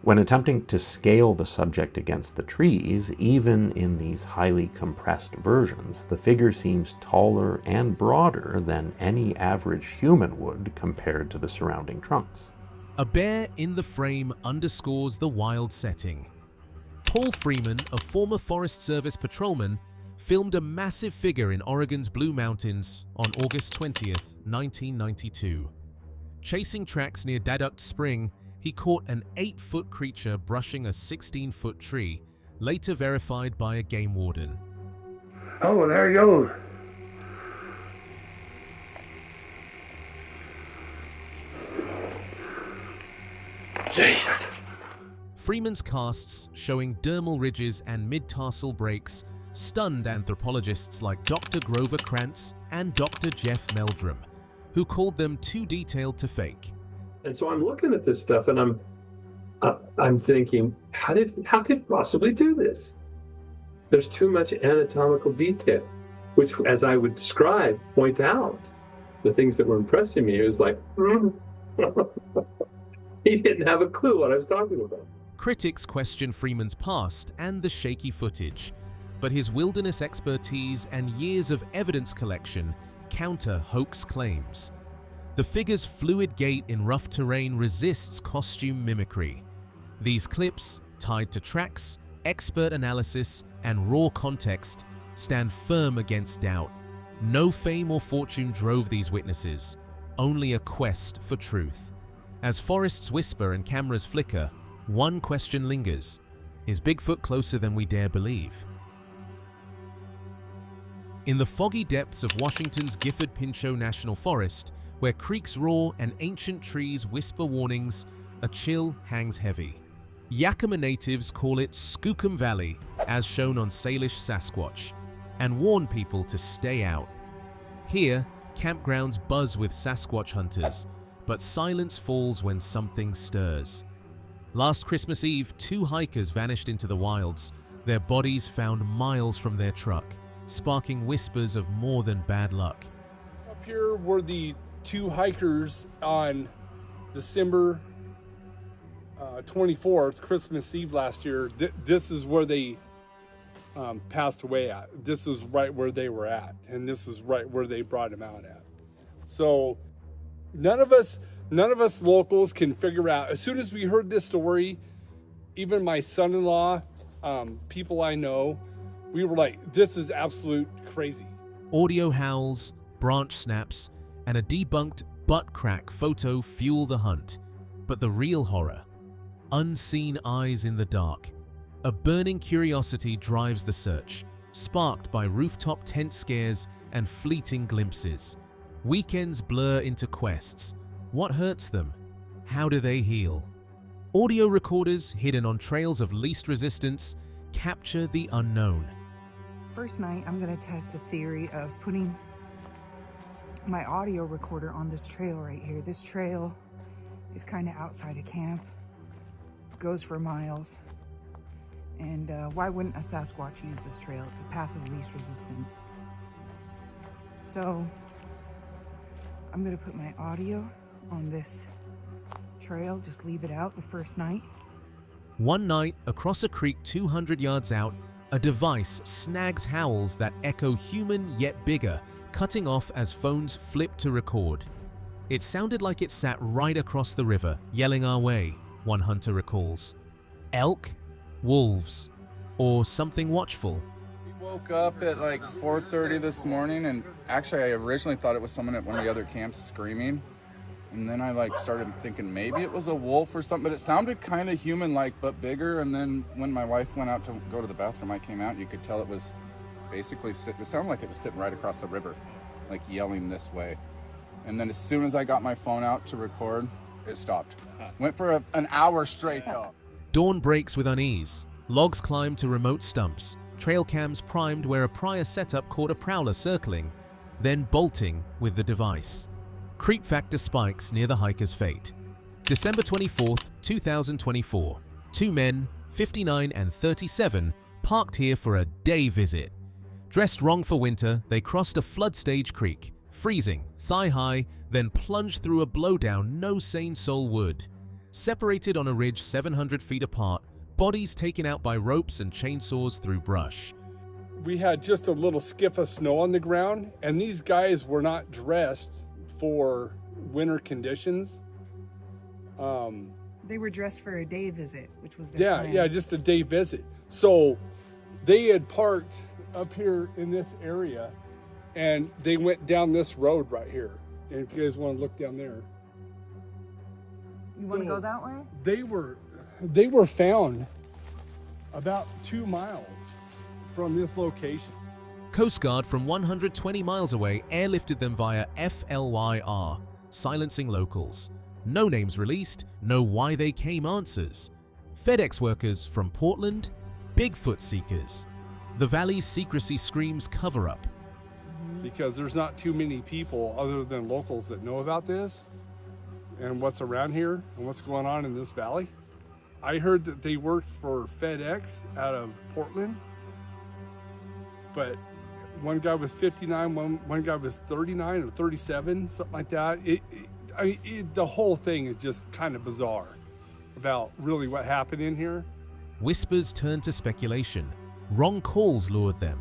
Speaker 18: When attempting to scale the subject against the trees, even in these highly compressed versions, the figure seems taller and broader than any average human would compared to the surrounding trunks.
Speaker 13: A bear in the frame underscores the wild setting. Paul Freeman, a former Forest Service patrolman, filmed a massive figure in Oregon's Blue Mountains on August 20th, 1992. Chasing tracks near Daduct Spring, he caught an 8-foot creature brushing a 16-foot tree, later verified by a game warden.
Speaker 19: Oh, there he goes. Jesus.
Speaker 13: Freeman's casts, showing dermal ridges and mid-tarsal breaks, stunned anthropologists like Dr. Grover Krantz and Dr. Jeff Meldrum, who called them too detailed to fake.
Speaker 19: And so I'm looking at this stuff and I'm thinking, how could it possibly do this? There's too much anatomical detail, which, as I would describe, point out the things that were impressing me. It was like, he didn't have a clue what I was talking about.
Speaker 13: Critics question Freeman's past and the shaky footage, but his wilderness expertise and years of evidence collection counter hoax claims. The figure's fluid gait in rough terrain resists costume mimicry. These clips, tied to tracks, expert analysis, and raw context, stand firm against doubt. No fame or fortune drove these witnesses, only a quest for truth. As forests whisper and cameras flicker, one question lingers: is Bigfoot closer than we dare believe? In the foggy depths of Washington's Gifford-Pinchot National Forest, where creeks roar and ancient trees whisper warnings, a chill hangs heavy. Yakima natives call it Skookum Valley, as shown on Salish Sasquatch, and warn people to stay out. Here, campgrounds buzz with Sasquatch hunters, but silence falls when something stirs. Last Christmas Eve, 2 hikers vanished into the wilds, their bodies found miles from their truck, sparking whispers of more than bad luck.
Speaker 20: Up here were the 2 hikers on December 24th, Christmas Eve last year. This is where they passed away at. This is right where they were at, and this is right where they brought him out at. So none of us locals can figure out. As soon as we heard this story, even my son-in-law, people I know, we were like, this is absolute crazy.
Speaker 13: Audio howls, branch snaps, and a debunked butt crack photo fuel the hunt. But the real horror: unseen eyes in the dark. A burning curiosity drives the search, sparked by rooftop tent scares and fleeting glimpses. Weekends blur into quests. What hurts them? How do they heal? Audio recorders hidden on trails of least resistance capture the unknown.
Speaker 21: First night, I'm going to test a theory of putting my audio recorder on this trail right here. This trail is kind of outside of camp, goes for miles. And why wouldn't a Sasquatch use this trail? It's a path of least resistance. So I'm going to put my audio on this trail, just leave it out the first night.
Speaker 13: One night, across a creek 200 yards out, a device snags howls that echo human yet bigger, cutting off as phones flip to record. It sounded like it sat right across the river, yelling our way, one hunter recalls. Elk? Wolves? Or something watchful?
Speaker 22: We woke up at like 4:30 this morning, and actually I originally thought it was someone at one of the other camps screaming. And then I started thinking maybe it was a wolf or something, but it sounded kind of human-like but bigger. And then when my wife went out to go to the bathroom, I came out and you could tell it was basically it sounded like it was sitting right across the river, like yelling this way. And then as soon as I got my phone out to record, it stopped. Went for an hour straight though.
Speaker 13: Dawn breaks with unease. Logs climb to remote stumps. Trail cams primed where a prior setup caught a prowler circling, then bolting with the device. Creep factor spikes near the hiker's fate. December 24th, 2024. 2 men, 59 and 37, parked here for a day visit. Dressed wrong for winter, they crossed a flood stage creek, freezing, thigh-high, then plunged through a blowdown no sane soul would. Separated on a ridge 700 feet apart, bodies taken out by ropes and chainsaws through brush.
Speaker 20: We had just a little skiff of snow on the ground, and these guys were not dressed for winter conditions.
Speaker 21: They were dressed for a day visit, which was their plan.
Speaker 20: Yeah, just a day visit. So they had parked up here in this area, and they went down this road right here. And if you guys want to look down there.
Speaker 21: You want to go that way?
Speaker 20: They were found about 2 miles from this location.
Speaker 13: Coast Guard from 120 miles away airlifted them via FLYR, silencing locals. No names released, no why they came answers. FedEx workers from Portland, Bigfoot seekers. The valley's secrecy screams cover up.
Speaker 20: Because there's not too many people other than locals that know about this and what's around here and what's going on in this valley. I heard that they worked for FedEx out of Portland, but one guy was 59, one guy was 39 or 37, something like that. The whole thing is just kind of bizarre about really what happened in here.
Speaker 13: Whispers turned to speculation. Wrong calls lured them.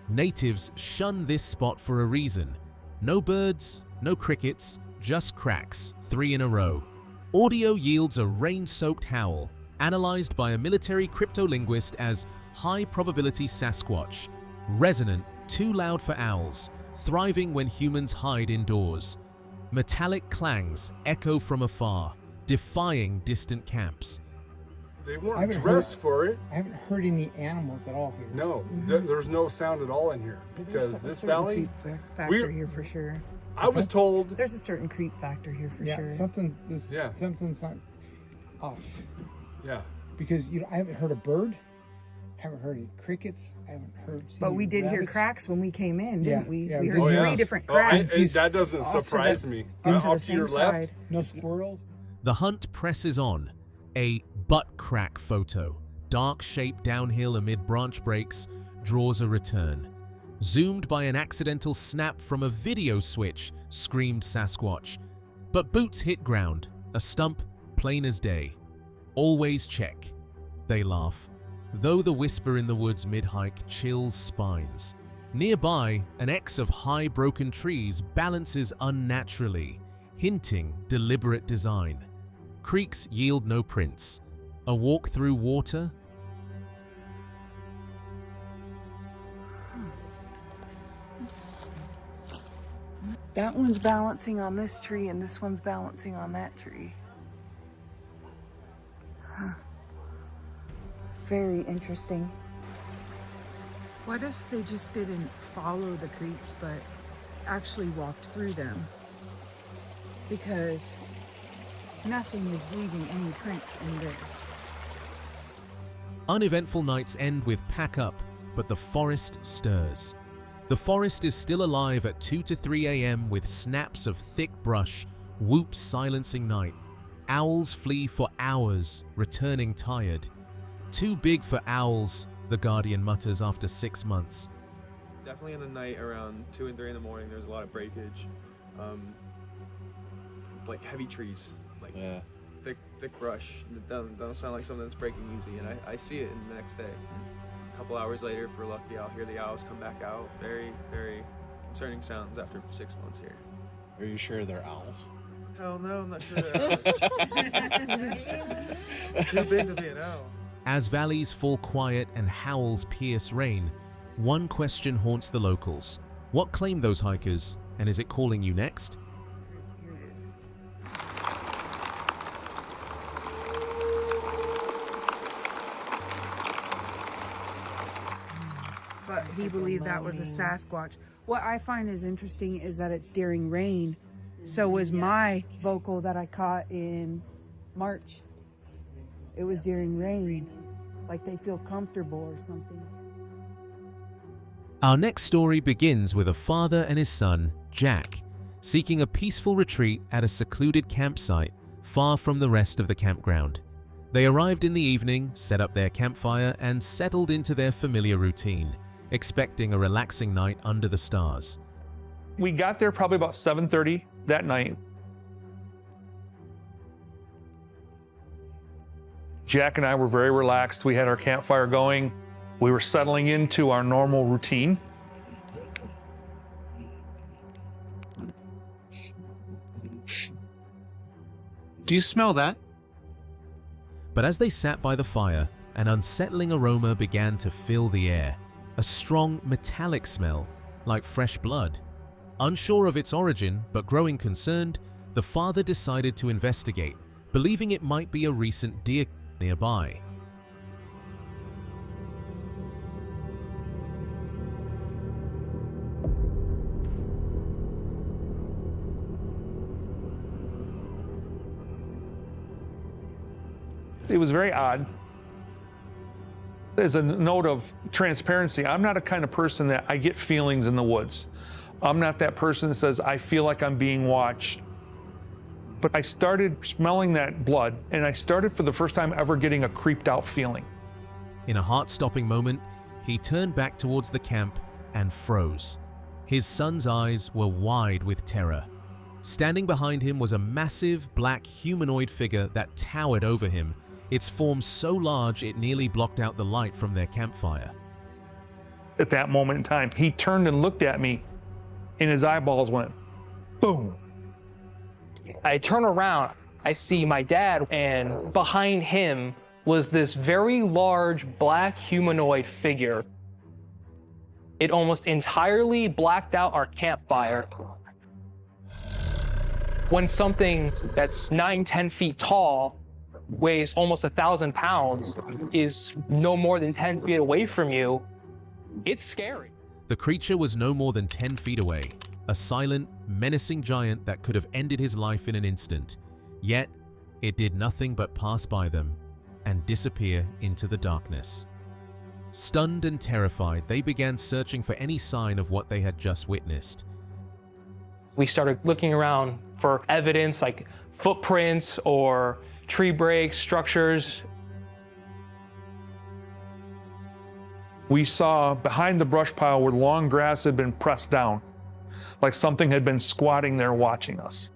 Speaker 13: Natives shun this spot for a reason. No birds, no crickets, just cracks, 3 in a row. Audio yields a rain-soaked howl, analyzed by a military cryptolinguist as high-probability Sasquatch. Resonant, too loud for owls, thriving when humans hide indoors. Metallic clangs echo from afar, defying distant camps.
Speaker 20: They weren't dressed for it.
Speaker 4: I haven't heard any animals at all here.
Speaker 20: No, there's no sound at all in here because this valley.
Speaker 21: Factor here for sure.
Speaker 20: I was told
Speaker 21: there's a certain creep factor here for sure.
Speaker 4: Something's not off.
Speaker 20: Yeah.
Speaker 4: Because I haven't heard a bird, haven't heard any crickets, I haven't heard.
Speaker 21: But we did hear cracks when we came in, didn't we?
Speaker 4: Yeah,
Speaker 21: we heard three different cracks.
Speaker 20: That doesn't surprise me. Off to your left,
Speaker 4: no squirrels.
Speaker 13: The hunt presses on. A butt crack photo, dark shape downhill amid branch breaks, draws a return. Zoomed by an accidental snap from a video switch, screamed Sasquatch. But boots hit ground, a stump plain as day. Always check. They laugh. Though the whisper in the woods mid-hike chills spines. Nearby, an X of high broken trees balances unnaturally, hinting deliberate design. Creeks yield no prints. A walk through water?
Speaker 21: That one's balancing on this tree and this one's balancing on that tree. Huh. Very interesting. What if they just didn't follow the creeks but actually walked through them? Because nothing is leaving any prints in this.
Speaker 13: Uneventful nights end with pack up, but the forest stirs. The forest is still alive at 2 to 3 a.m. with snaps of thick brush, whoops silencing night. Owls flee for hours, returning tired. Too big for owls, the Guardian mutters after 6 months.
Speaker 7: Definitely in the night around 2 and 3 in the morning, there's a lot of breakage. Like heavy trees, like thick brush. It doesn't sound like something that's breaking easy, and I see it in the next day. A couple hours later, if we're lucky, I'll hear the owls come back out. Very, very concerning sounds after 6 months here.
Speaker 5: Are you sure they're owls?
Speaker 7: Hell no, I'm not sure they're owls. Too big to be an owl.
Speaker 13: As valleys fall quiet and howls pierce rain, one question haunts the locals. What claim those hikers, and is it calling you next?
Speaker 21: But he believed that was a Sasquatch. What I find is interesting is that it's during rain. So was my vocal that I caught in March. It was during rain, like they feel comfortable or something.
Speaker 13: Our next story begins with a father and his son, Jack, seeking a peaceful retreat at a secluded campsite far from the rest of the campground. They arrived in the evening, set up their campfire, and settled into their familiar routine, expecting a relaxing night under the stars.
Speaker 23: We got there probably about 7:30 that night. Jack and I were very relaxed. We had our campfire going. We were settling into our normal routine.
Speaker 3: Do you smell that?
Speaker 13: But as they sat by the fire, an unsettling aroma began to fill the air. A strong metallic smell, like fresh blood. Unsure of its origin, but growing concerned, the father decided to investigate, believing it might be a recent deer nearby.
Speaker 23: It was very odd. As a note of transparency, I'm not a kind of person that I get feelings in the woods. I'm not that person that says, I feel like I'm being watched. But I started smelling that blood, and I started for the first time ever getting a creeped out feeling.
Speaker 13: In a heart-stopping moment, he turned back towards the camp and froze. His son's eyes were wide with terror. Standing behind him was a massive black humanoid figure that towered over him, its form so large it nearly blocked out the light from their campfire.
Speaker 23: At that moment in time, he turned and looked at me, and his eyeballs went boom.
Speaker 24: I turn around, I see my dad, and behind him was this very large black humanoid figure. It almost entirely blacked out our campfire. When something that's 9-10 feet tall, weighs almost 1,000 pounds, is no more than 10 feet away from you, it's scary.
Speaker 13: The creature was no more than 10 feet away, a silent, menacing giant that could have ended his life in an instant. Yet, it did nothing but pass by them and disappear into the darkness. Stunned and terrified, they began searching for any sign of what they had just witnessed.
Speaker 24: We started looking around for evidence like footprints or tree breaks, structures.
Speaker 23: We saw behind the brush pile where long grass had been pressed down, like something had been squatting there watching us.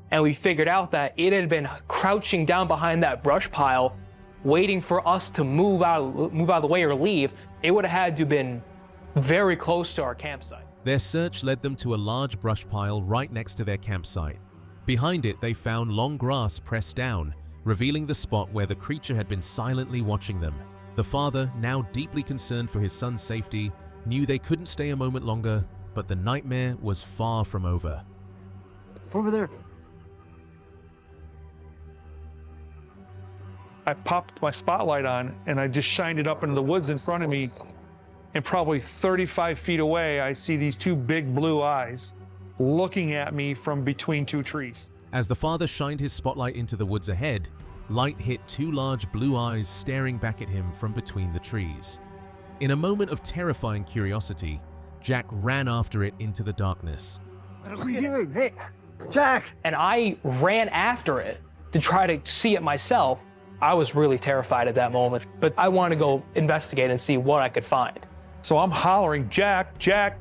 Speaker 24: And we figured out that it had been crouching down behind that brush pile, waiting for us to move out of the way or leave. It would have had to have been very close to our campsite.
Speaker 13: Their search led them to a large brush pile right next to their campsite. Behind it, they found long grass pressed down, revealing the spot where the creature had been silently watching them. The father, now deeply concerned for his son's safety, knew they couldn't stay a moment longer, but the nightmare was far from over.
Speaker 2: Over there.
Speaker 23: I popped my spotlight on and I just shined it up into the woods in front of me, and probably 35 feet away, I see these two big blue eyes looking at me from between two trees.
Speaker 13: As the father shined his spotlight into the woods ahead, light hit two large blue eyes staring back at him from between the trees. In a moment of terrifying curiosity, Jack ran after it into the darkness.
Speaker 2: What are we doing? Hey, Jack!
Speaker 24: And I ran after it to try to see it myself. I was really terrified at that moment, but I wanted to go investigate and see what I could find.
Speaker 23: So I'm hollering, Jack, Jack.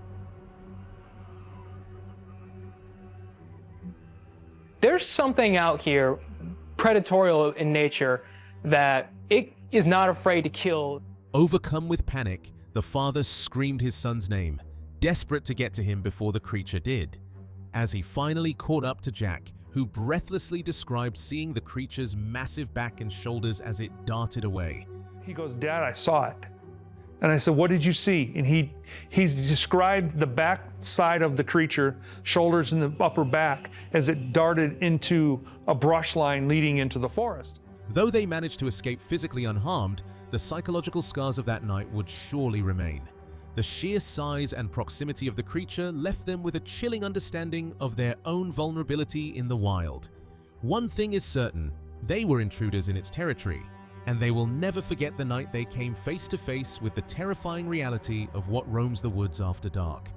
Speaker 24: There's something out here, predatorial in nature, that it is not afraid to kill.
Speaker 13: Overcome with panic, the father screamed his son's name, desperate to get to him before the creature did. As he finally caught up to Jack, who breathlessly described seeing the creature's massive back and shoulders as it darted away.
Speaker 23: He goes, Dad, I saw it. And I said, what did you see? And he's described the back side of the creature, shoulders and the upper back, as it darted into a brush line leading into the forest.
Speaker 13: Though they managed to escape physically unharmed, the psychological scars of that night would surely remain. The sheer size and proximity of the creature left them with a chilling understanding of their own vulnerability in the wild. One thing is certain, they were intruders in its territory, and they will never forget the night they came face to face with the terrifying reality of what roams the woods after dark.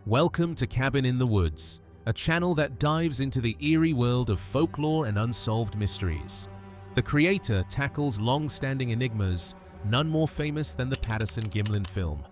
Speaker 13: Welcome to Cabin in the Woods, a channel that dives into the eerie world of folklore and unsolved mysteries. The creator tackles long-standing enigmas, none more famous than the Patterson-Gimlin film.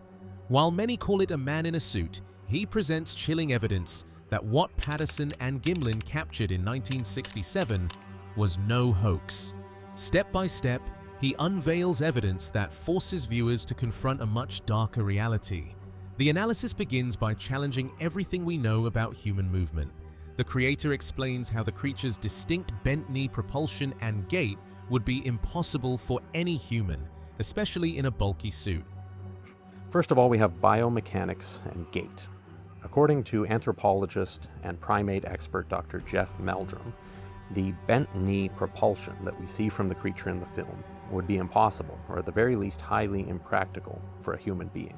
Speaker 13: While many call it a man in a suit, he presents chilling evidence that what Patterson and Gimlin captured in 1967 was no hoax. Step by step, he unveils evidence that forces viewers to confront a much darker reality. The analysis begins by challenging everything we know about human movement. The creator explains how the creature's distinct bent knee propulsion and gait would be impossible for any human, especially in a bulky suit.
Speaker 18: First of all, we have biomechanics and gait. According to anthropologist and primate expert Dr. Jeff Meldrum, the bent knee propulsion that we see from the creature in the film would be impossible, or at the very least highly impractical for a human being.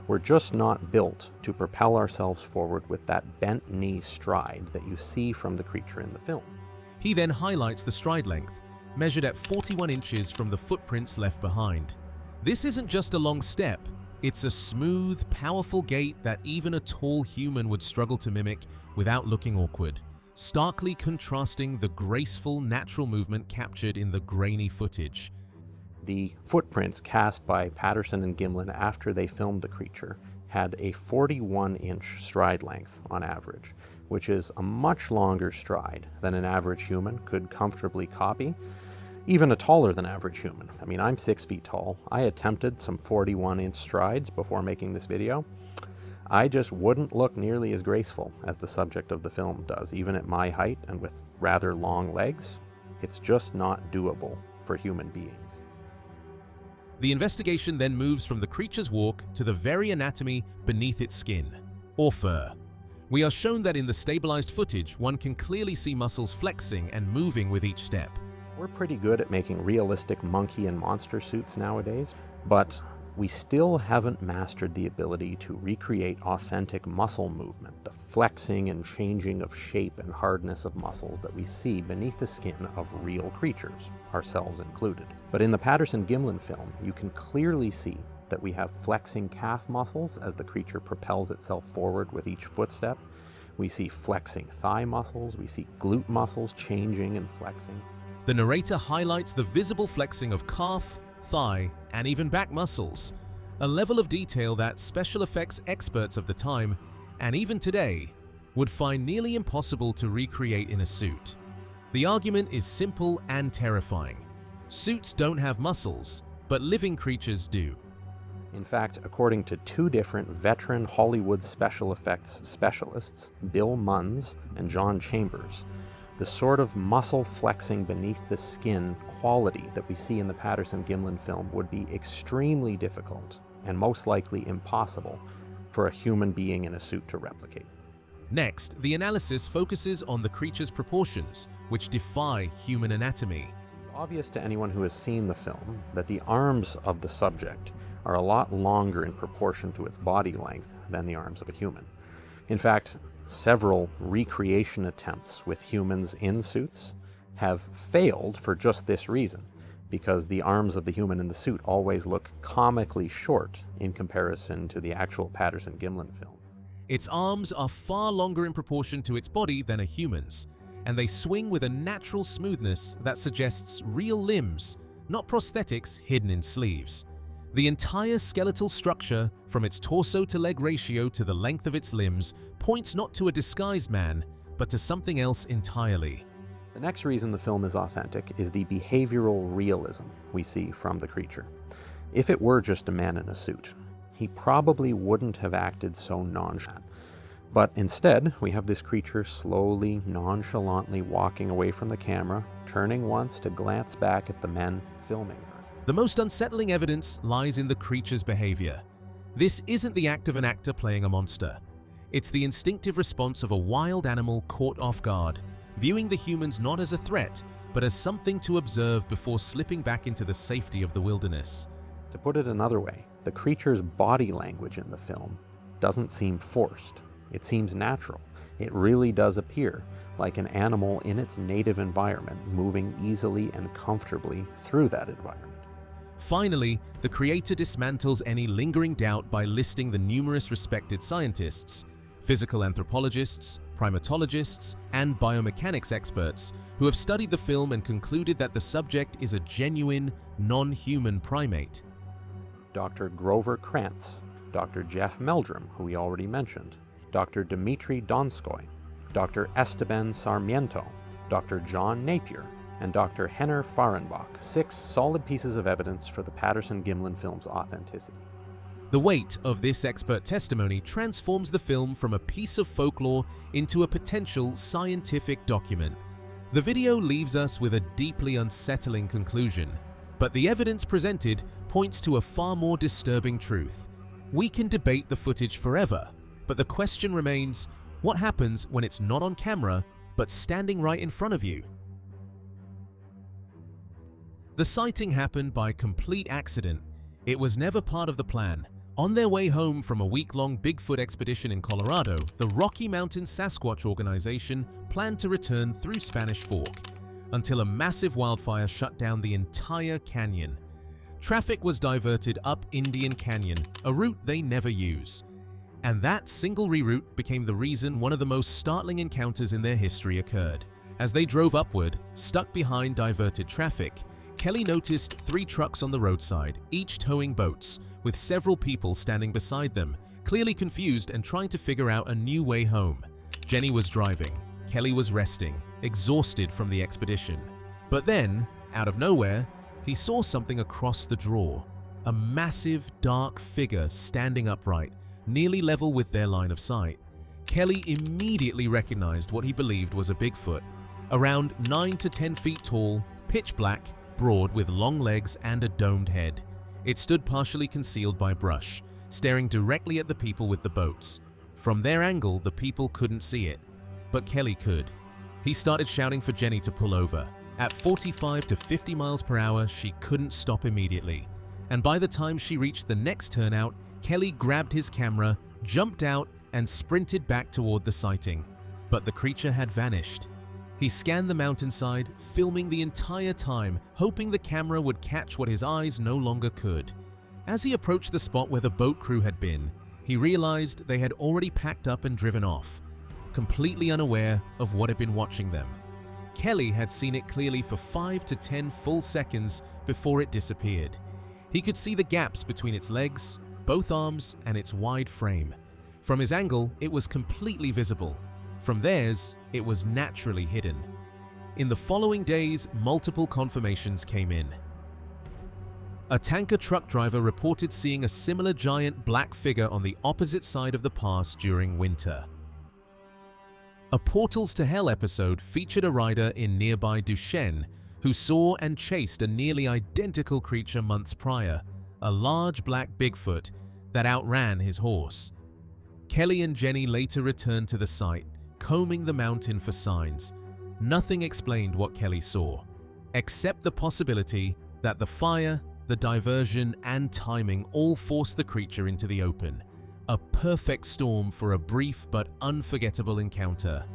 Speaker 18: We're just not built to propel ourselves forward with that bent knee stride that you see from the creature in the film.
Speaker 13: He then highlights the stride length, measured at 41 inches from the footprints left behind. This isn't just a long step, it's a smooth, powerful gait that even a tall human would struggle to mimic without looking awkward, starkly contrasting the graceful, natural movement captured in the grainy footage.
Speaker 18: The footprints cast by Patterson and Gimlin after they filmed the creature had a 41-inch stride length on average, which is a much longer stride than an average human could comfortably copy, even a taller than average human. I mean, I'm 6 feet tall. I attempted some 41-inch strides before making this video. I just wouldn't look nearly as graceful as the subject of the film does, even at my height and with rather long legs. It's just not doable for human beings.
Speaker 13: The investigation then moves from the creature's walk to the very anatomy beneath its skin, or fur. We are shown that in the stabilized footage, one can clearly see muscles flexing and moving with each step.
Speaker 18: We're pretty good at making realistic monkey and monster suits nowadays, but we still haven't mastered the ability to recreate authentic muscle movement, the flexing and changing of shape and hardness of muscles that we see beneath the skin of real creatures, ourselves included. But in the Patterson-Gimlin film, you can clearly see that we have flexing calf muscles as the creature propels itself forward with each footstep. We see flexing thigh muscles, we see glute muscles changing and flexing.
Speaker 13: The narrator highlights the visible flexing of calf, thigh, and even back muscles, a level of detail that special effects experts of the time, and even today, would find nearly impossible to recreate in a suit. The argument is simple and terrifying. Suits don't have muscles, but living creatures do.
Speaker 18: In fact, according to two different veteran Hollywood special effects specialists, Bill Munns and John Chambers, the sort of muscle flexing beneath the skin quality that we see in the Patterson-Gimlin film would be extremely difficult and most likely impossible for a human being in a suit to replicate.
Speaker 13: Next, the analysis focuses on the creature's proportions, which defy human anatomy.
Speaker 18: It's obvious to anyone who has seen the film that the arms of the subject are a lot longer in proportion to its body length than the arms of a human. In fact, several recreation attempts with humans in suits have failed for just this reason, because the arms of the human in the suit always look comically short in comparison to the actual Patterson-Gimlin film.
Speaker 13: Its arms are far longer in proportion to its body than a human's, and they swing with a natural smoothness that suggests real limbs, not prosthetics hidden in sleeves. The entire skeletal structure, from its torso to leg ratio to the length of its limbs, points not to a disguised man, but to something else entirely.
Speaker 18: The next reason the film is authentic is the behavioral realism we see from the creature. If it were just a man in a suit, he probably wouldn't have acted so nonchalant. But instead, we have this creature slowly, nonchalantly walking away from the camera, turning once to glance back at the men filming her.
Speaker 13: The most unsettling evidence lies in the creature's behavior. This isn't the act of an actor playing a monster. It's the instinctive response of a wild animal caught off guard, viewing the humans not as a threat, but as something to observe before slipping back into the safety of the wilderness.
Speaker 18: To put it another way, the creature's body language in the film doesn't seem forced. It seems natural. It really does appear like an animal in its native environment, moving easily and comfortably through that environment.
Speaker 13: Finally, the creator dismantles any lingering doubt by listing the numerous respected scientists, physical anthropologists, primatologists, and biomechanics experts who have studied the film and concluded that the subject is a genuine, non-human primate.
Speaker 18: Dr. Grover Krantz, Dr. Jeff Meldrum, who we already mentioned, Dr. Dmitry Donskoy, Dr. Esteban Sarmiento, Dr. John Napier, and Dr. Henner Fahrenbach, 6 solid pieces of evidence for the Patterson-Gimlin film's authenticity.
Speaker 13: The weight of this expert testimony transforms the film from a piece of folklore into a potential scientific document. The video leaves us with a deeply unsettling conclusion, but the evidence presented points to a far more disturbing truth. We can debate the footage forever, but the question remains, what happens when it's not on camera, but standing right in front of you? The sighting happened by complete accident. It was never part of the plan. On their way home from a week-long Bigfoot expedition in Colorado, the Rocky Mountain Sasquatch organization planned to return through Spanish Fork, until a massive wildfire shut down the entire canyon. Traffic was diverted up Indian Canyon, a route they never use. And that single reroute became the reason one of the most startling encounters in their history occurred. As they drove upward, stuck behind diverted traffic, Kelly noticed 3 trucks on the roadside, each towing boats, with several people standing beside them, clearly confused and trying to figure out a new way home. Jenny was driving. Kelly was resting, exhausted from the expedition. But then, out of nowhere, he saw something across the draw. A massive, dark figure standing upright, nearly level with their line of sight. Kelly immediately recognized what he believed was a Bigfoot, around 9 to 10 feet tall, pitch black, broad with long legs and a domed head. It stood partially concealed by brush, staring directly at the people with the boats. From their angle, the people couldn't see it, but Kelly could. He started shouting for Jenny to pull over. At 45 to 50 miles per hour, she couldn't stop immediately. And by the time she reached the next turnout, Kelly grabbed his camera, jumped out, and sprinted back toward the sighting. But the creature had vanished. He scanned the mountainside, filming the entire time, hoping the camera would catch what his eyes no longer could. As he approached the spot where the boat crew had been, he realized they had already packed up and driven off, completely unaware of what had been watching them. Kelly had seen it clearly for 5 to 10 full seconds before it disappeared. He could see the gaps between its legs, both arms, and its wide frame. From his angle, it was completely visible. From theirs, it was naturally hidden. In the following days, multiple confirmations came in. A tanker truck driver reported seeing a similar giant black figure on the opposite side of the pass during winter. A Portals to Hell episode featured a rider in nearby Duchenne who saw and chased a nearly identical creature months prior, a large black Bigfoot that outran his horse. Kelly and Jenny later returned to the site, combing the mountain for signs. Nothing explained what Kelly saw, except the possibility that the fire, the diversion, and timing all forced the creature into the open. A perfect storm for a brief but unforgettable encounter.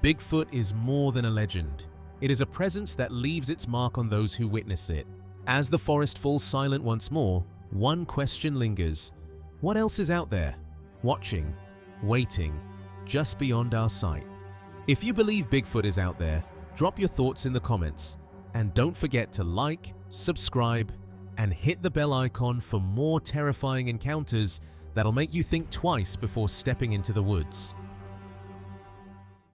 Speaker 13: Bigfoot is more than a legend. It is a presence that leaves its mark on those who witness it. As the forest falls silent once more, one question lingers. What else is out there? Watching, waiting, just beyond our sight. If you believe Bigfoot is out there, drop your thoughts in the comments. And don't forget to like, subscribe, and hit the bell icon for more terrifying encounters that'll make you think twice before stepping into the woods.